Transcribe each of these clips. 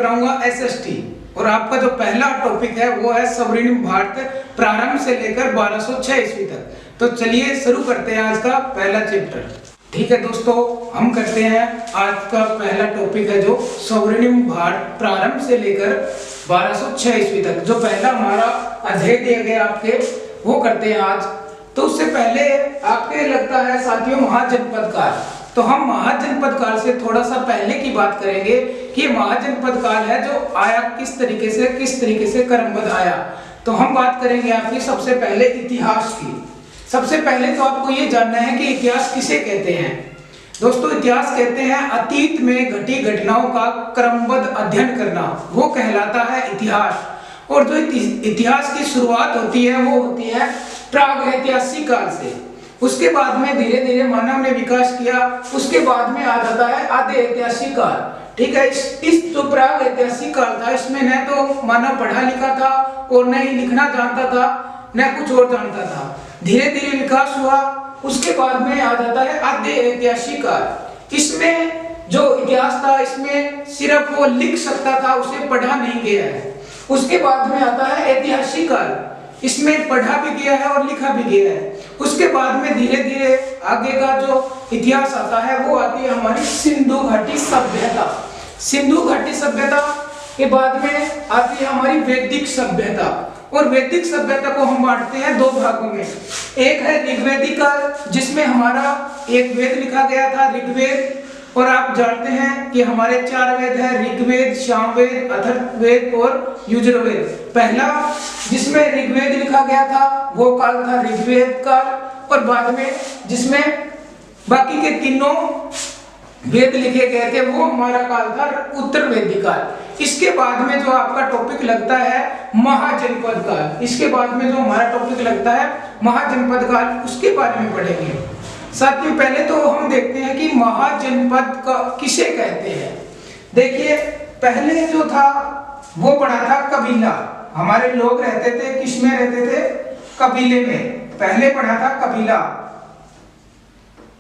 कराऊंगा एसएसटी और आपका जो पहला टॉपिक है वो है स्वर्णिम भारत प्रारंभ से लेकर 1206 ईस्वी तक। तो चलिए शुरू करते हैं आज का पहला चैप्टर। ठीक है दोस्तों, हम करते हैं आज का पहला टॉपिक है जो स्वर्णिम भारत प्रारंभ से लेकर 1206 ईस्वी तक। जो पहला हमारा अध्याय दिया गया आपके वो करते हैं आज। तो उससे पहले आपके लगता है साथियों महाजनपद काल, तो हम महाजनपद काल से थोड़ा सा पहले की बात करेंगे कि महाजनपद काल है जो आया किस तरीके से क्रमबद्ध आया। तो हम बात करेंगे आपकी सबसे पहले इतिहास की। सबसे पहले तो आपको ये जानना है कि इतिहास किसे कहते हैं। दोस्तों इतिहास कहते हैं अतीत में घटी घटनाओं का क्रमबद्ध अध्ययन करना, वो कहलाता है इतिहास। और जो इतिहास की शुरुआत होती है वो होती है प्राग ऐतिहासिक काल से। उसके बाद में धीरे धीरे मानव ने विकास किया, उसके बाद में आ जाता है आदि ऐतिहासिक काल। ठीक है, इस जो प्राग ऐतिहासिक काल था इसमें न तो मानव पढ़ा लिखा था और न ही लिखना जानता था, न कुछ और जानता था। धीरे धीरे विकास हुआ, उसके बाद में आ जाता है आदि ऐतिहासिक काल। इसमें जो इतिहास था इसमें सिर्फ वो लिख सकता था, उसे पढ़ा नहीं गया है। उसके बाद में आता है ऐतिहासिक काल, इसमें पढ़ा भी गया है और लिखा भी गया है। उसके बाद में धीरे धीरे आगे का जो इतिहास आता है वो आती है हमारी सिंधु घाटी सभ्यता। सिंधु घाटी सभ्यता के बाद में आती है हमारी वैदिक सभ्यता। और वैदिक सभ्यता को हम बांटते हैं दो भागों में। एक है ऋग्वैदिक काल, जिसमें हमारा एक वेद लिखा गया था ऋग्वेद। और आप जानते हैं कि हमारे 4 वेद हैं, ऋग्वेद, सामवेद, अथर्ववेद और यजुर्वेद। पहला जिसमें ऋग्वेद लिखा गया था वो काल था ऋग्वेद काल। और बाद में जिसमें बाकी के तीनों वेद लिखे गए थे वो हमारा काल था उत्तरवैदिक काल। इसके बाद में जो आपका टॉपिक लगता है महाजनपद काल, इसके बाद में जो हमारा टॉपिक लगता है महाजनपद काल, उसके बारे में पढ़ेंगे। साथियों पहले तो हम देखते हैं कि महाजनपद का किसे कहते हैं। देखिए पहले जो था वो बना था कबीला। हमारे लोग रहते थे किसमें रहते थे? कबीले में। पहले बना था कबीला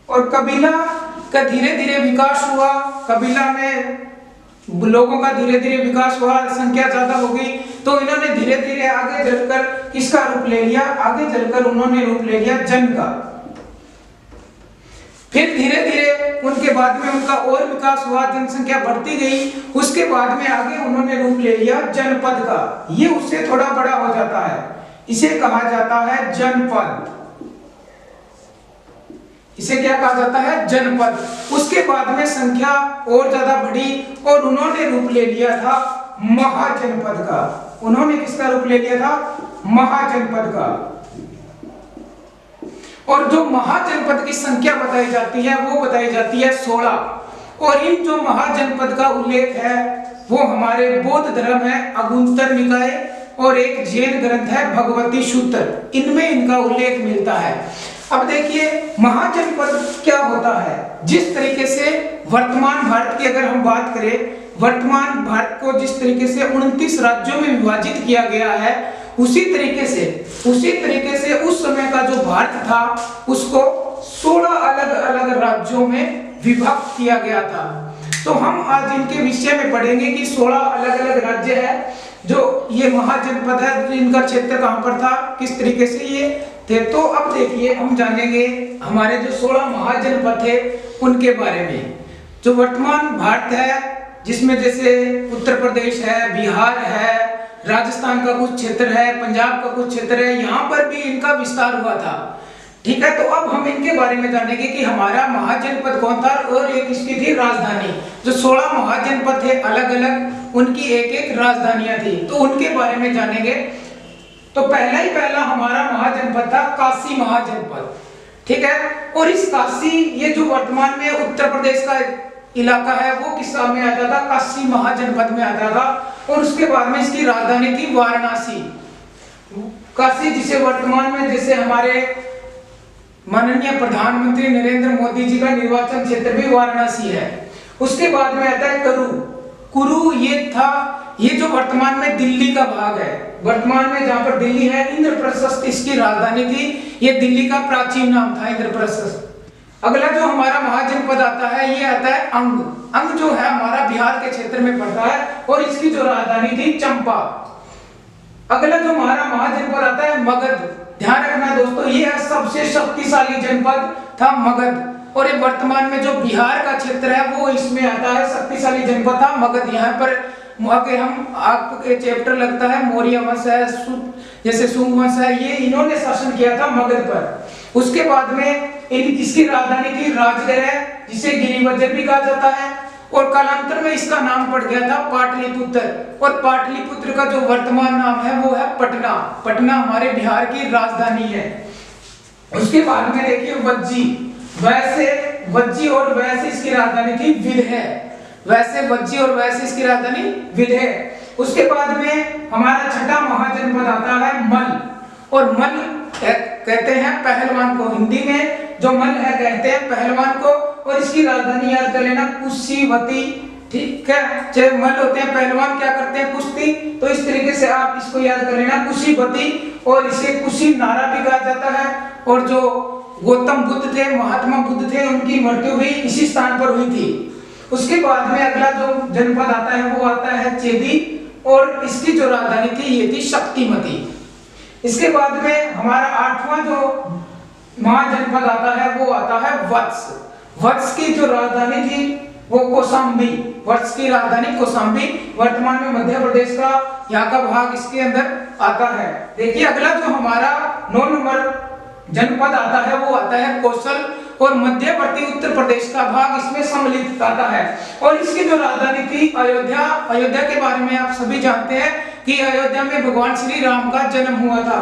और कबीला का धीरे धीरे विकास हुआ। कबीला में लोगों का धीरे धीरे विकास हुआ, संख्या ज्यादा हो गई तो इन्होंने धीरे धीरे आगे चलकर किसका रूप ले लिया? आगे चलकर उन्होंने रूप ले लिया जन का। फिर धीरे धीरे उनके बाद में उनका और विकास हुआ, जनसंख्या बढ़ती गई। उसके बाद में आगे उन्होंने रूप ले लिया जनपद का। ये उससे थोड़ा बड़ा हो जाता है, इसे कहा जाता है जनपद। इसे क्या कहा जाता है? जनपद। उसके बाद में संख्या और ज्यादा बढ़ी और उन्होंने रूप ले लिया था महाजनपद का। उन्होंने किसका रूप ले लिया था? महाजनपद का। और जो महाजनपद की संख्या बताई जाती है वो बताई जाती है 16। और इन जो महाजनपद का उल्लेख है वो हमारे बौद्ध धर्म है अगुंतर निकाय और एक जैन ग्रंथ है भगवती सूत्र, इनमें इनका उल्लेख मिलता है। अब देखिए महाजनपद क्या होता है। जिस तरीके से वर्तमान भारत की अगर हम बात करें, वर्तमान भारत को जिस तरीके से 29 राज्यों में विभाजित किया गया है उसी तरीके से उस समय का जो भारत था उसको 16 अलग अलग राज्यों में विभक्त किया गया था। तो हम आज इनके विषय में पढ़ेंगे कि 16 अलग अलग राज्य है जो ये महाजनपद है, इनका क्षेत्र कहां पर था, किस तरीके से ये थे। तो अब देखिए हम जानेंगे हमारे जो 16 महाजनपद थे उनके बारे में। जो वर्तमान भारत है जिसमें जैसे उत्तर प्रदेश है, बिहार है, राजस्थान का कुछ क्षेत्र है, पंजाब का कुछ क्षेत्र है, यहाँ पर भी इनका विस्तार हुआ था। ठीक है, तो अब हम इनके बारे में जानेंगे कि हमारा महाजनपद कौन था और एक इसकी थी राजधानी। जो 16 महाजनपद थे अलग अलग, उनकी एक एक राजधानियां थी, तो उनके बारे में जानेंगे। तो पहला हमारा महाजनपद था काशी महाजनपद। ठीक है, और इस काशी ये जो वर्तमान में उत्तर प्रदेश का इलाका है वो किस में आता था? काशी महाजनपद में आता था। और उसके बाद में इसकी राजधानी थी वाराणसी। काशी जिसे वर्तमान में जैसे हमारे माननीय प्रधानमंत्री नरेंद्र मोदी जी का निर्वाचन क्षेत्र भी वाराणसी है। उसके बाद में आता है कुरु। ये जो वर्तमान में दिल्ली का भाग है, वर्तमान में जहां पर दिल्ली है, इंद्रप्रस्थ इसकी राजधानी थी। ये दिल्ली का प्राचीन नाम था इंद्रप्रस्थ। अगला जो हमारा महाजनपद आता है ये आता है अंग। अंग जो है हमारा बिहार के क्षेत्र में पड़ता है और इसकी जो राजधानी थी चंपा। अगला जो हमारा महाजनपद आता है मगध। ध्यान रखना दोस्तों, ये है सबसे शक्तिशाली जनपद था मगध, और ये वर्तमान में जो बिहार का क्षेत्र है वो इसमें आता है, शक्तिशाली जनपद था मगध। यहाँ पर आगे हम आपके चैप्टर लगता है मौर्य वंश है, जैसे शुंग वंश है, ये इन्होंने शासन किया था मगध पर। उसके बाद में इसकी राजधानी थी राजगृह, जिसे गिरिवज्र भी कहा जाता है, और कालांतर में इसका नाम पड़ गया था पाटलिपुत्र, और पाटलिपुत्र का जो वर्तमान नाम है वो है पटना। पटना हमारे बिहार की राजधानी है। उसके बाद में देखिए वज्जी, वज्जी और वैसे इसकी राजधानी थी विदेह। वैसे वज्जी और वैसे इसकी राजधानी विदेह। उसके बाद में हमारा छठा महाजनपद आता है मल, और मल कहते हैं पहलवान को, हिंदी में जो मल है कहते हैं पहलवान को, और इसकी राजधानी याद कर लेना कुशीवती। ठीक है, चाहे मल होते हैं पहलवान, क्या करते हैं कुश्ती, तो इस तरीके से आप इसको याद कर लेना कुशीवती, और इसे कुशी नारा भी कहा जाता है। और जो गौतम बुद्ध थे, महात्मा बुद्ध थे, उनकी मृत्यु भी इसी स्थान पर हुई थी। उसके बाद में अगला जो जनपद आता है वो आता है चेदी, और इसकी जो राजधानी थी ये थी शक्तिमती। इसके बाद में हमारा आठवां जो महाजनपद आता है वो आता है वत्स। वत्स की जो राजधानी थी वो कौशाम्बी। वत्स की राजधानी कौशाम्बी, वर्तमान में मध्य प्रदेश का यहाँ का भाग इसके अंदर आता है। देखिए अगला जो हमारा 9 नंबर जनपद आता है वो आता है कौशल, और मध्यवर्ती उत्तर प्रदेश का भाग इसमें सम्मिलित आता है, और इसकी जो राजधानी थी अयोध्या। अयोध्या के बारे में आप सभी जानते हैं कि अयोध्या में भगवान श्री राम का जन्म हुआ था।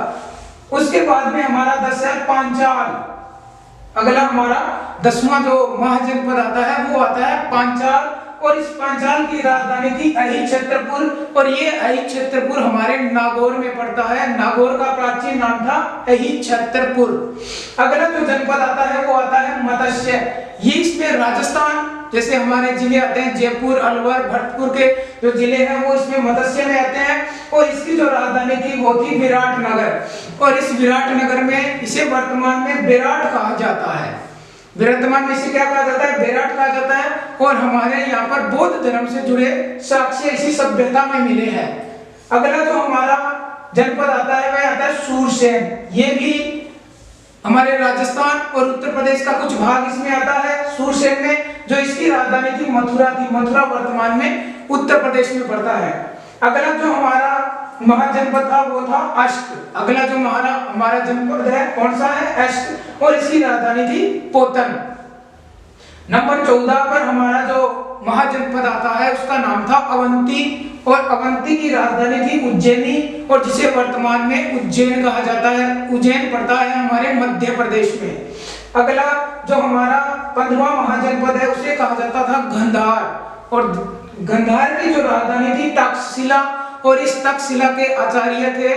उसके बाद में हमारा 10 है पांचाल। अगला हमारा 10वां जो महाजनपद आता है वो आता है पांचाल, और इस पांचाल की राजधानी थी अहिच्छत्रपुर, और ये अहिच्छत्रपुर हमारे नागौर में पड़ता है। नागौर का प्राचीन नाम था अहिच्छत्रपुर। अगला जो जनपद आता है वो आता है मत्स्य। ये इसमें राजस्थान जैसे हमारे जिले आते हैं, जयपुर, अलवर, भरतपुर के जो जिले हैं वो इसमें मत्स्य में आते हैं, और इसकी जो राजधानी थी वो थी विराटनगर, और इस विराटनगर में इसे वर्तमान में बेराट कहा जाता है। वर्तमान में इसे क्या कहा जाता है? बेराट कहा जाता है। और हमारे यहाँ पर बौद्ध धर्म से जुड़े साक्ष्य इसी सभ्यता में मिले हैं। अगला जो हमारा जनपद आता है वह आता है सूरसेन। ये भी हमारे राजस्थान और उत्तर प्रदेश का कुछ भाग इसमें आता है सूरसेन में, जो इसकी राजधानी थी मथुरा थी। मथुरा वर्तमान में उत्तर प्रदेश में पड़ता है। अगला जो हमारा महाजनपद था वो था अष्ट। अगला जो हमारा जनपद है कौन सा है? अष्ट, और इसकी राजधानी थी पोतन। नंबर 14 पर हमारा जो महाजनपद आता है उसका नाम था अवंती, और अवंती की राजधानी थी उज्जैनी, और जिसे वर्तमान में उज्जैन कहा जाता है। उज्जैन पड़ता है हमारे मध्य प्रदेश में। अगला जो हमारा 15वां महाजनपद है उसे कहा जाता था गंधार, और गंधार की जो राजधानी थी तक्षशिला, और इस तक्षशिला के आचार्य थे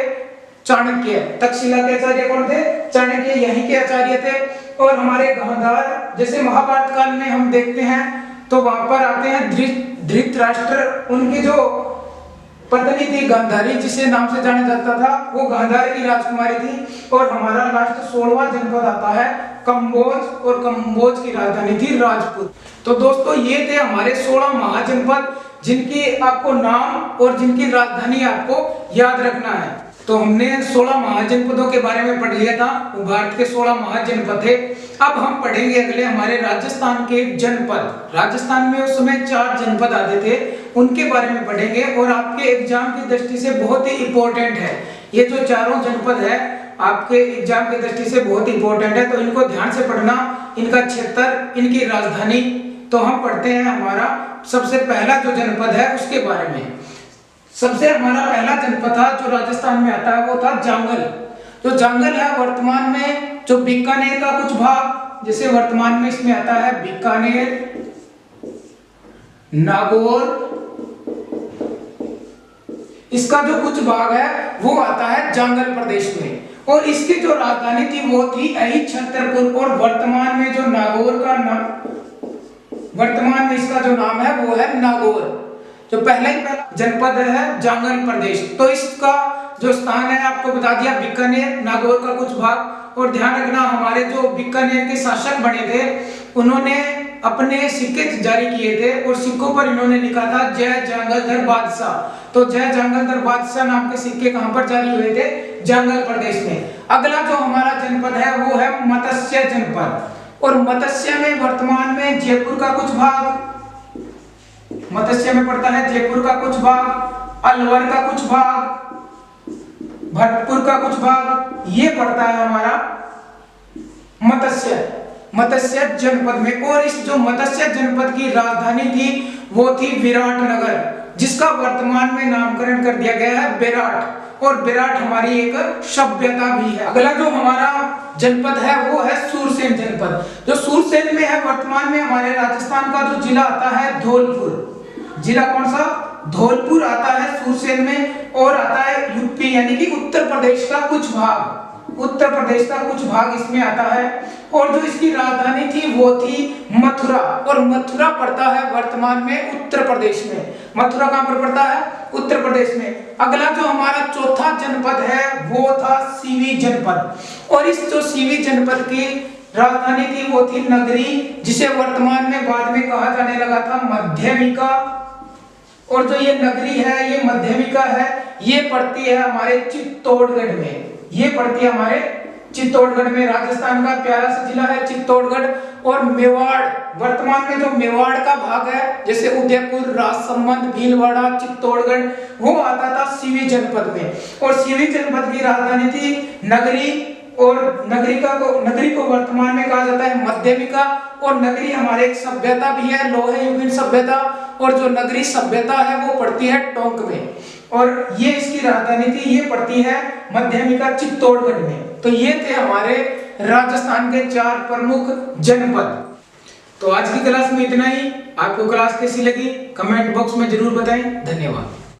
चाणक्य। तक्षशिला के आचार्य कौन थे? चाणक्य यहीं के आचार्य थे। और हमारे गांधार जैसे महाभारत काल में हम देखते हैं तो वहां पर आते हैं धृतराष्ट्र, उनकी जो पत्नी थी गांधारी, जिसे नाम से जाना जाता था, वो गांधार की राजकुमारी थी। और हमारा लास्ट 16वां जनपद आता है कंबोज, और कंबोज की राजधानी थी राजपूत। तो दोस्तों ये थे हमारे 16 महाजनपद, जिनकी आपको नाम और जिनकी राजधानी आपको याद रखना है। तो हमने 16 महाजनपदों के बारे में पढ़ लिया था, वो भारत के 16 महाजनपद थे। अब हम पढ़ेंगे अगले हमारे राजस्थान के जनपद। राजस्थान में उस समय 4 जनपद आते थे, उनके बारे में पढ़ेंगे, और आपके एग्जाम की दृष्टि से बहुत ही इंपॉर्टेंट है। ये जो चारों जनपद है आपके एग्जाम की दृष्टि से बहुत इंपॉर्टेंट है, तो इनको ध्यान से पढ़ना, इनका क्षेत्र, इनकी राजधानी। तो हम पढ़ते हैं हमारा सबसे पहला जो जनपद है उसके बारे में। सबसे हमारा पहला जनपद था जो राजस्थान में आता है वो था जांगल। जो जांगल है वर्तमान में जो बीकानेर का कुछ भाग, जैसे वर्तमान में इसमें आता है बीकानेर, नागौर, इसका जो कुछ भाग है वो आता है जांगल प्रदेश में। और इसकी जो राजधानी थी वो थी अहिच्छत्रपुर, और वर्तमान में जो नागौर का वर्तमान में इसका जो नाम है वो है नागौर। जो पहला जनपद है जांगल प्रदेश, तो इसका जो स्थान है आपको बता दिया बीकानेर, नागौर का कुछ भाग। और ध्यान रखना हमारे जो बीकानेर के शासक बने थे उन्होंने अपने सिक्के जारी किए थे और सिक्कों पर इन्होंने लिखा था जय जंगलधर बादशाह। तो जय जंगलधर बादशाह नाम के सिक्के कहां पर जारी हुए थे? जंगल प्रदेश में। अगला जो हमारा जनपद है वो है मत्स्य जनपद। और मत्स्य में वर्तमान में जयपुर का कुछ भाग, मत्स्य में पड़ता है जयपुर का कुछ भाग, अलवर का कुछ भाग, भरतपुर का कुछ भाग, ये पड़ता है हमारा मत्स्य जनपद में। और इस जो मत्स्य जनपद की राजधानी थी वो थी विराटनगर, जिसका वर्तमान में नामकरण कर दिया गया है बेराट। और बेराट हमारी एक सभ्यता भी है। अगला जो हमारा जनपद है वो है सूरसेन जनपद। जो सूरसेन में है वर्तमान में हमारे राजस्थान का जो जिला आता है धौलपुर। जिला कौन सा? धौलपुर आता है सूरसेन में। और आता है यूपी यानी कि उत्तर प्रदेश का कुछ भाग, उत्तर प्रदेश का कुछ भाग इसमें आता है। और जो इसकी राजधानी थी वो थी मथुरा। और मथुरा पड़ता है वर्तमान में उत्तर प्रदेश में। मथुरा कहां पर पड़ता है? उत्तर प्रदेश में। अगला जो हमारा चौथा जनपद है वो था सीवी जनपद। और इस जो सीवी जनपद की राजधानी थी वो थी नगरी, जिसे वर्तमान में बाद में कहा जाने लगा था मध्यमिका। और जो ये नगरी है ये मध्यमिका है, ये पड़ती है हमारे चित्तौड़गढ़ में। ये पड़ती है हमारे चित्तौड़गढ़ में। राजस्थान का प्यारा सा जिला है चित्तौड़गढ़। और मेवाड़, वर्तमान में जो मेवाड़ का भाग है जैसे उदयपुर, राजसमंद, भीलवाड़ा, चित्तौड़गढ़, वो आता था सीवी जनपद में। और सीवी जनपद की राजधानी थी नगरी। और नगरी को वर्तमान में कहा जाता है मध्यमिका। और नगरी हमारे एक सभ्यता भी है, लोहे युगीन सभ्यता। और जो नगरी सभ्यता है वो पड़ती है टोंक में। और ये इसकी राजधानी थी, ये पड़ती है मध्यमिका चित्तौड़गढ़ में। तो ये थे हमारे राजस्थान के 4 प्रमुख जनपद। तो आज की क्लास में इतना ही। आपको क्लास कैसी लगी कमेंट बॉक्स में जरूर बताएं। धन्यवाद।